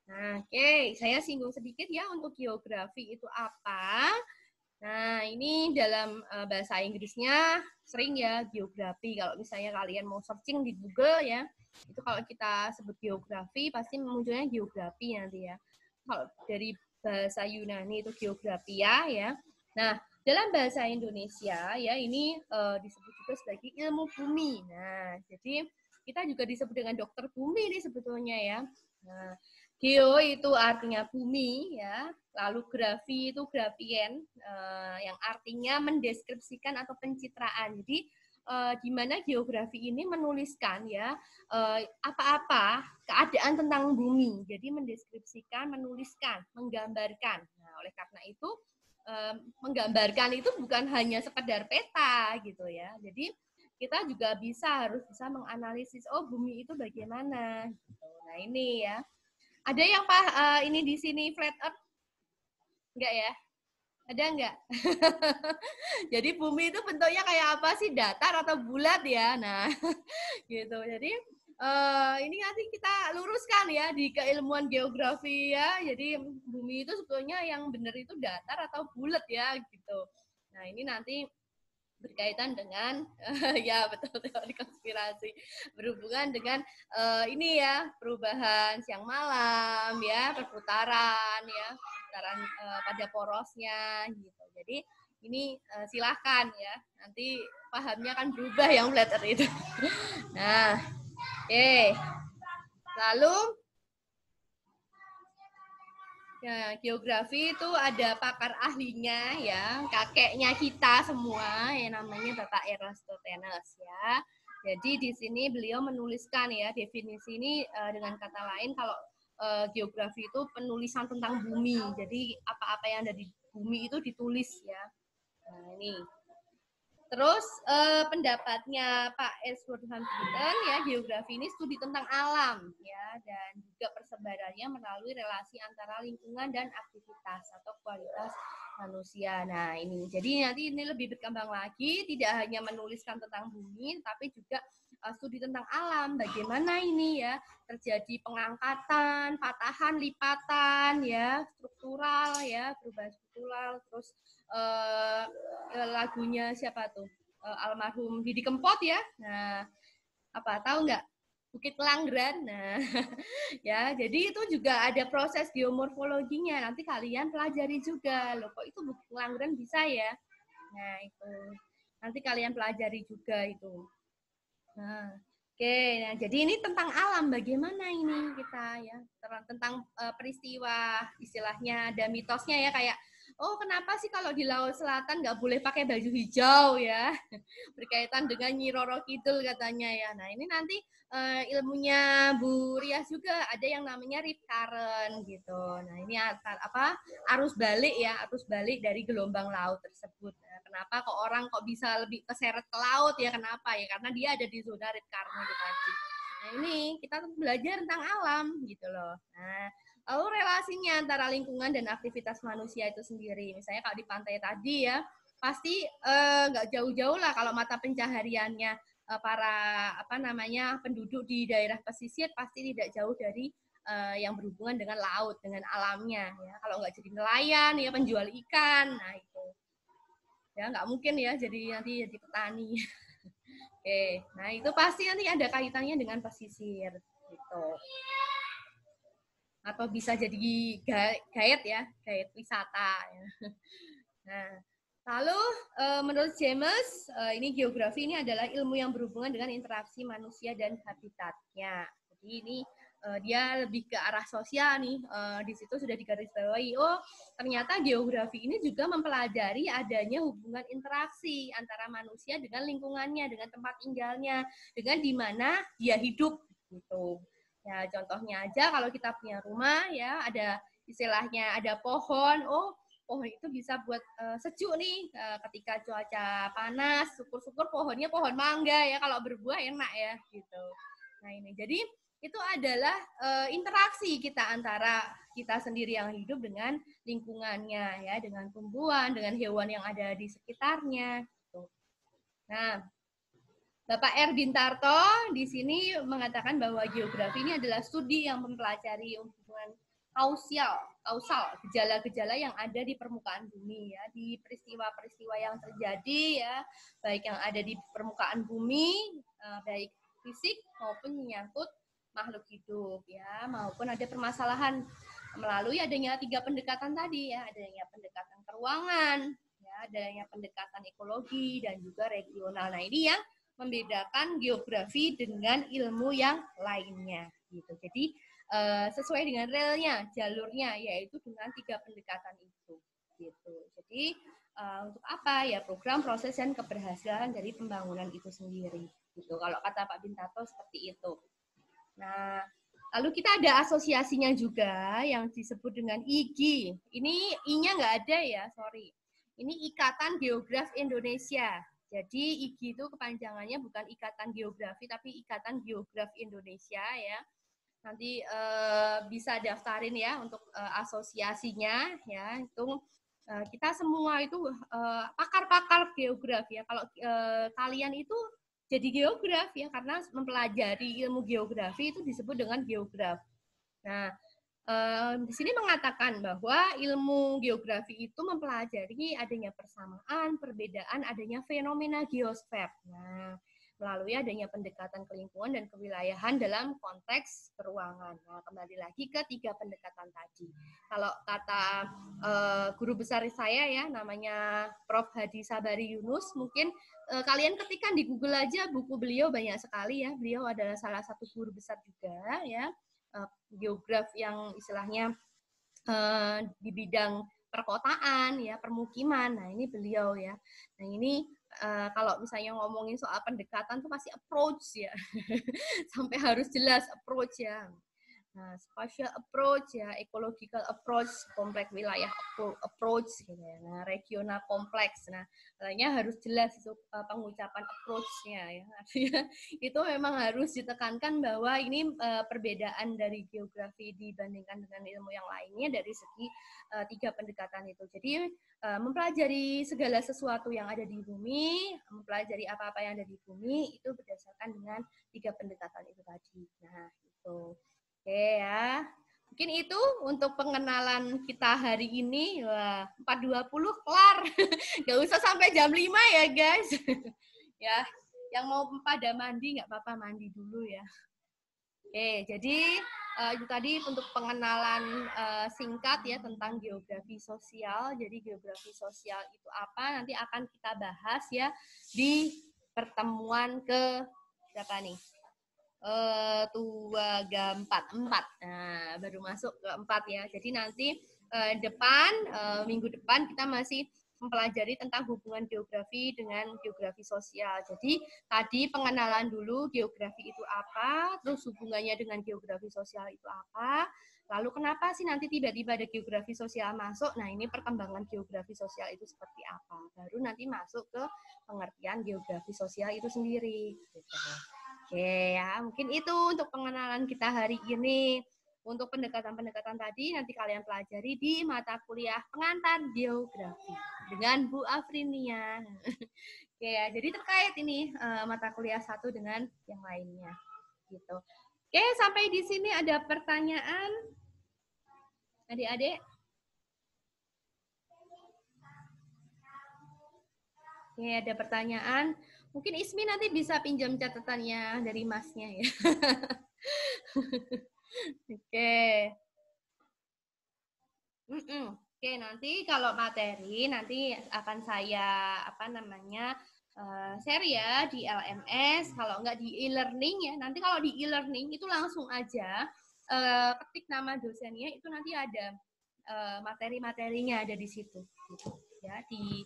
Nah, oke, saya singgung sedikit ya untuk geografi itu apa. Nah, ini dalam bahasa Inggrisnya sering ya geografi. Kalau misalnya kalian mau searching di Google ya, itu kalau kita sebut geografi pasti munculnya geografi nanti ya. Kalau dari bahasa Yunani itu geografia ya. Nah, dalam bahasa Indonesia ya ini disebut juga sebagai ilmu bumi. Nah, jadi kita juga disebut dengan dokter bumi ini sebetulnya ya. Nah, geo itu artinya bumi ya, lalu grafi itu grafien yang artinya mendeskripsikan atau pencitraan. Jadi di mana geografi ini menuliskan ya apa-apa keadaan tentang bumi. Jadi mendeskripsikan, menuliskan, menggambarkan. Nah, oleh karena itu menggambarkan itu bukan hanya sekedar peta gitu ya. Jadi kita juga harus bisa menganalisis bumi itu bagaimana. Gitu. Nah, ini ya. Ada yang ini di sini flat earth? Enggak ya? Ada enggak? Jadi bumi itu bentuknya kayak apa sih? Datar atau bulat ya? Nah, gitu. Jadi ini nanti kita luruskan ya di keilmuan geografi ya. Jadi bumi itu sebetulnya yang benar itu datar atau bulat ya gitu. Nah, ini nanti berkaitan dengan ya betul teori konspirasi berhubungan dengan ini ya perubahan siang malam ya perputaran pada porosnya gitu. Jadi ini silahkan ya nanti pahamnya akan berubah yang flat earth itu. Nah, oke. Lalu ya, geografi itu ada pakar ahlinya ya, kakeknya kita semua yang namanya Bapak Eratosthenes ya. Jadi di sini beliau menuliskan ya definisi ini dengan kata lain kalau geografi itu penulisan tentang bumi. Jadi apa-apa yang ada di bumi itu ditulis ya. Nah, ini. Terus pendapatnya Pak Edward Huntington ya geografi ini studi tentang alam ya dan juga persebarannya melalui relasi antara lingkungan dan aktivitas atau kualitas manusia. Nah ini jadi nanti ini lebih berkembang lagi tidak hanya menuliskan tentang bumi tapi juga studi tentang alam bagaimana ini ya terjadi pengangkatan, patahan, lipatan ya struktural ya perubahan struktural terus lagunya siapa tuh almarhum Didi Kempot ya. Nah, apa tahu nggak Bukit Kelanggeran. Nah, ya, jadi itu juga ada proses geomorfologinya. Nanti kalian pelajari juga. Loh, kok itu Bukit Kelanggeran bisa ya? Nah, itu. Nanti kalian pelajari juga itu. Nah, oke. Nah, jadi ini tentang alam. Bagaimana ini kita ya? Tentang peristiwa, istilahnya ada mitosnya ya, kayak oh, kenapa sih kalau di Laut Selatan nggak boleh pakai baju hijau ya? Berkaitan dengan Nyi Roro Kidul katanya ya. Nah, ini nanti ilmunya Bu Rias juga ada yang namanya rip current gitu. Nah, ini arus balik ya, arus balik dari gelombang laut tersebut. Nah, kenapa kok orang kok bisa lebih keseret ke laut ya? Kenapa ya? Karena dia ada di zona rip current itu tadi. Nah, ini kita belajar tentang alam gitu loh. Nah, lalu relasinya antara lingkungan dan aktivitas manusia itu sendiri. Misalnya kalau di pantai tadi ya, pasti nggak jauh-jauh lah kalau mata pencahariannya para penduduk di daerah pesisir pasti tidak jauh dari yang berhubungan dengan laut, dengan alamnya. Ya. Kalau nggak jadi nelayan, ya penjual ikan, nah itu. Ya nggak mungkin ya nanti jadi petani. Oke, nah itu pasti nanti ada kaitannya dengan pesisir gitu. Atau bisa jadi guide ya, guide wisata. Nah, lalu menurut James, ini geografi ini adalah ilmu yang berhubungan dengan interaksi manusia dan habitatnya. Jadi ini dia lebih ke arah sosial nih. Di situ sudah digarisbawahi. Oh, ternyata geografi ini juga mempelajari adanya hubungan interaksi antara manusia dengan lingkungannya, dengan tempat tinggalnya, dengan di mana dia hidup gitu. Ya, contohnya aja kalau kita punya rumah ya ada istilahnya ada pohon, pohon itu bisa buat sejuk nih ketika cuaca panas, syukur-syukur pohonnya pohon mangga ya kalau berbuah enak ya gitu. Nah, ini jadi itu adalah interaksi kita antara kita sendiri yang hidup dengan lingkungannya ya, dengan tumbuhan, dengan hewan yang ada di sekitarnya gitu. Nah, Bapak R. Bintarto di sini mengatakan bahwa geografi ini adalah studi yang mempelajari hubungan kausal, gejala-gejala yang ada di permukaan bumi ya, di peristiwa-peristiwa yang terjadi ya, baik yang ada di permukaan bumi, baik fisik maupun menyangkut makhluk hidup ya, maupun ada permasalahan melalui adanya 3 pendekatan tadi ya, adanya pendekatan keruangan, ya, adanya pendekatan ekologi dan juga regional. Nah, ini yang membedakan geografi dengan ilmu yang lainnya gitu. Jadi sesuai dengan relnya, jalurnya, yaitu dengan 3 pendekatan itu gitu. Jadi untuk apa ya, program, proses, dan keberhasilan dari pembangunan itu sendiri gitu. Kalau kata Pak Bintarto seperti itu. Nah, lalu kita ada asosiasinya juga yang disebut dengan IGI. Ini I-nya nggak ada ya, sorry. Ini Ikatan Geograf Indonesia. Jadi IGI itu kepanjangannya bukan Ikatan Geografi, tapi Ikatan Geograf Indonesia ya. Nanti bisa daftarin ya untuk asosiasinya ya. Itu kita semua itu pakar-pakar geografi ya. Kalau kalian itu jadi geograf ya, karena mempelajari ilmu geografi itu disebut dengan geograf. Nah, di sini mengatakan bahwa ilmu geografi itu mempelajari adanya persamaan, perbedaan, adanya fenomena geosfer. Nah, melalui adanya pendekatan ke lingkungan dan kewilayahan dalam konteks keruangan. Nah, kembali lagi ke 3 pendekatan tadi. Kalau kata guru besar saya ya, namanya Prof. Hadi Sabari Yunus, mungkin kalian ketikkan di Google aja buku beliau banyak sekali ya. Beliau adalah salah satu guru besar juga ya. Geograf yang istilahnya di bidang perkotaan ya, permukiman. Nah, ini beliau ya. Nah, ini kalau misalnya ngomongin soal pendekatan tuh pasti approach ya. Sampai harus jelas approach ya. Nah, spatial approach ya, ecological approach, kompleks wilayah approach gitu ya. Nah, regional kompleks. Nah, makanya harus jelas itu pengucapan approach-nya ya. Artinya itu memang harus ditekankan bahwa ini perbedaan dari geografi dibandingkan dengan ilmu yang lainnya dari segi 3 pendekatan itu. Jadi mempelajari segala sesuatu yang ada di bumi, mempelajari apa-apa yang ada di bumi itu berdasarkan dengan 3 pendekatan itu tadi. Nah, itu. Oke ya, mungkin itu untuk pengenalan kita hari ini. Wah, 4.20 kelar. Nggak usah sampai jam 5 ya guys. Ya, yang mau pada mandi nggak apa-apa, mandi dulu ya. Oke, jadi itu tadi untuk pengenalan singkat ya tentang geografi sosial. Jadi geografi sosial itu apa? Nanti akan kita bahas ya di pertemuan ke berapa nih? Empat. Nah, baru masuk ke 4 ya. Jadi nanti minggu depan kita masih mempelajari tentang hubungan geografi dengan geografi sosial. Jadi tadi pengenalan dulu geografi itu apa, terus hubungannya dengan geografi sosial itu apa, lalu kenapa sih nanti tiba-tiba ada geografi sosial masuk, nah ini perkembangan geografi sosial itu seperti apa, baru nanti masuk ke pengertian geografi sosial itu sendiri. Gitu. Oke ya, mungkin itu untuk pengenalan kita hari ini. Untuk pendekatan-pendekatan tadi nanti kalian pelajari di mata kuliah pengantar geografi dengan Bu Afrinia. Oke ya, jadi terkait ini mata kuliah satu dengan yang lainnya. Gitu. Oke, sampai di sini ada pertanyaan, adik-adik? Oke, ada pertanyaan. Mungkin Ismi nanti bisa pinjam catatannya dari Masnya ya. Oke. Oke, nanti kalau materi nanti akan saya share ya di LMS, kalau enggak di e-learning ya. Nanti kalau di e-learning itu langsung aja ketik nama dosennya, itu nanti ada materi-materinya ada di situ gitu. Ya, di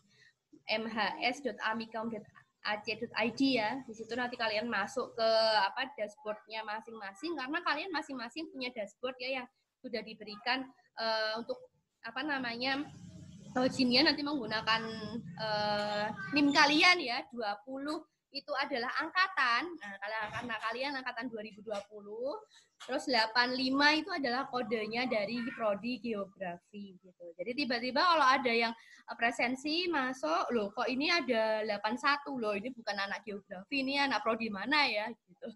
mhs.amikom.ac.id ya. Di situ nanti kalian masuk ke dashboardnya masing-masing, karena kalian masing-masing punya dashboard ya yang sudah diberikan untuk ujiannya nanti menggunakan NIM kalian ya 20 itu adalah angkatan. Nah, karena kalian angkatan 2020, terus 85 itu adalah kodenya dari prodi geografi gitu. Jadi tiba-tiba kalau ada yang presensi masuk, loh kok ini ada 81 loh, ini bukan anak geografi, ini anak prodi mana ya gitu.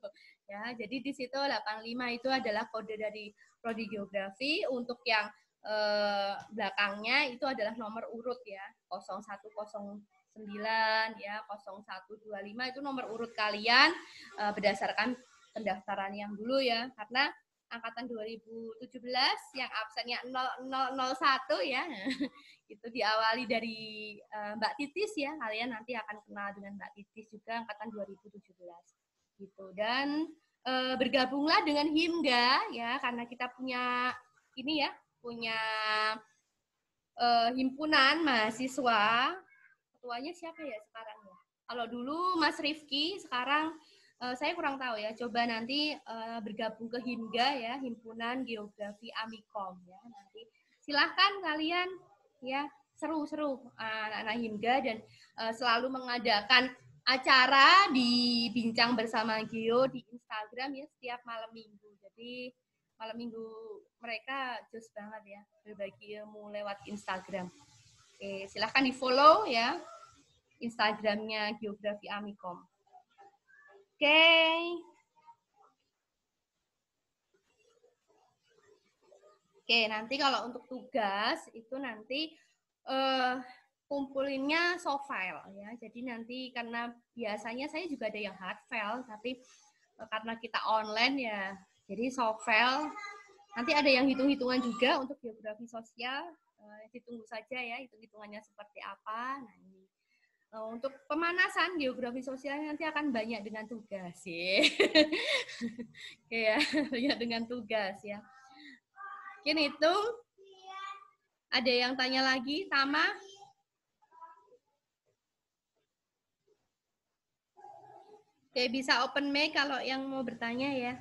Ya, jadi di situ 85 itu adalah kode dari prodi geografi. Untuk yang belakangnya itu adalah nomor urut ya, 0109 ya, 0125 itu nomor urut kalian berdasarkan pendaftaran yang dulu ya, karena angkatan 2017 yang absennya 0001 ya, itu diawali dari Mbak Titis ya, kalian nanti akan kenal dengan Mbak Titis juga angkatan 2017 gitu. Dan bergabunglah dengan Himga ya, karena kita punya ini ya, punya himpunan mahasiswa. Ketuanya siapa ya sekarang ya? Kalau dulu Mas Rifki, sekarang saya kurang tahu ya. Coba nanti bergabung ke Himga ya, Himpunan Geografi Amikom ya. Nanti silahkan kalian ya, seru-seru anak-anak Himga, dan selalu mengadakan acara di Bincang Bersama Geo di Instagram ya setiap malam minggu. Jadi malam minggu mereka jos banget ya, berbagi ilmu lewat Instagram. Oke, silahkan di-follow ya Instagramnya Geografi Amikom. Oke, nanti kalau untuk tugas itu nanti kumpulinnya soft file ya. Jadi nanti karena biasanya saya juga ada yang hard file, tapi karena kita online ya, jadi soft file. Nanti ada yang hitung-hitungan juga untuk geografi sosial. Ditunggu saja ya, hitung-hitungannya seperti apa. Nah, ini. Untuk pemanasan geografi sosial nanti akan banyak dengan tugas ya. Ya, banyak dengan tugas ya. Mungkin itu. Ada yang tanya lagi, Tama? Oke, bisa open mic kalau yang mau bertanya ya.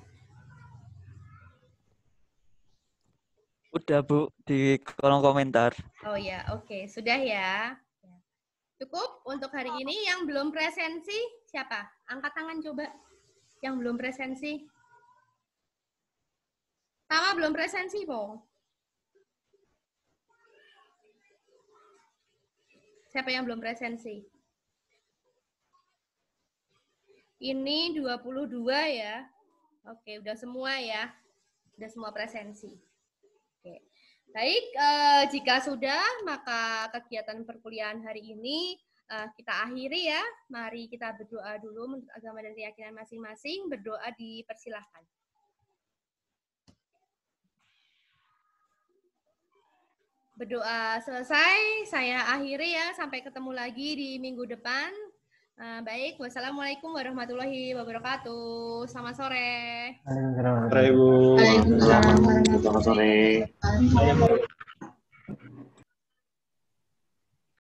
Udah Bu, di kolom komentar. Oh ya, oke. Sudah ya. Cukup untuk hari ini. Yang belum presensi, siapa? Angkat tangan coba. Yang belum presensi. Tama belum presensi, Po? Siapa yang belum presensi? Ini 22 ya. Oke, udah semua ya. Udah semua presensi. Oke. Baik, jika sudah, maka kegiatan perkuliahan hari ini kita akhiri ya. Mari kita berdoa dulu menurut agama dan keyakinan masing-masing. Berdoa dipersilahkan. berdoa selesai. Saya akhiri ya. Sampai ketemu lagi di minggu depan. Baik, wassalamualaikum warahmatullahi wabarakatuh. Selamat sore. Waalaikumsalam. Sore, Bu. Waalaikumsalam warahmatullahi wabarakatuh.